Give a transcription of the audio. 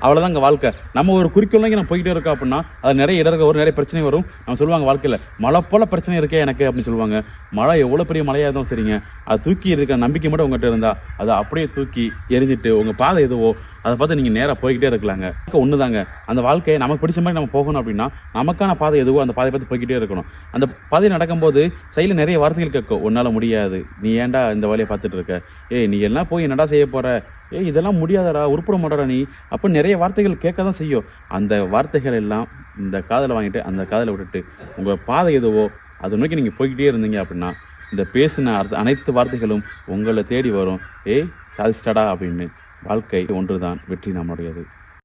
அவ்வளோதாங்க வாழ்க்கை. நம்ம ஒரு குறிக்கோள் நோக்கி நம்ம போய்கிட்டே இருக்கோம் அப்படின்னா அது நிறைய இடர்கள் வரும், நிறைய பிரச்சனை வரும். நம்ம சொல்லுவாங்க வாழ்க்கையில் மழை போல பிரச்சனை இருக்கே எனக்கு அப்படின்னு சொல்லுவாங்க. மழை எவ்வளோ பெரிய மழையாக இருந்தாலும் சரிங்க, அது தூக்கி இருக்க நம்பிக்கை மட்டும் உங்கள்கிட்ட இருந்தால் அதை அப்படியே தூக்கி எரிஞ்சிட்டு உங்கள் பாதை எதுவோ அதை பார்த்து நீங்கள் நேராக போய்கிட்டே இருக்கலாங்க. ஒன்று தாங்க, அந்த வாழ்க்கையை நமக்கு பிடிச்ச மாதிரி நம்ம போகணும் அப்படின்னா நமக்கான பாதை எதுவோ அந்த பாதையை பார்த்து போய்கிட்டே இருக்கணும். அந்த பாதை நடக்கும்போது சைடில் நிறைய வார்த்தைகள் கேட்கும். உன்னால் முடியாது, நீ ஏன்டா இந்த வேலையை பார்த்துட்டு இருக்க, ஏய் நீ எல்லாம் போய் என்னடா செய்ய போகிற, ஏய் இதெல்லாம் முடியாதடா, உருப்பிட மாட்டடா நீ, அப்போ நிறைய வார்த்தைகள் கேட்க தான் செய்யும். அந்த வார்த்தைகள் எல்லாம் இந்த காதில் வாங்கிட்டு அந்த காதில் விட்டுட்டு உங்கள் பாதை எதுவோ அதை நோக்கி நீங்கள் போய்கிட்டே இருந்தீங்க அப்படின்னா இந்த பேசின அனைத்து வார்த்தைகளும் உங்களை தேடி வரும். ஏய் சாதிச்சிட்டடா அப்படின்னு. வாழ்க்கை ஒன்று தான், வெற்றி நம்முடையது.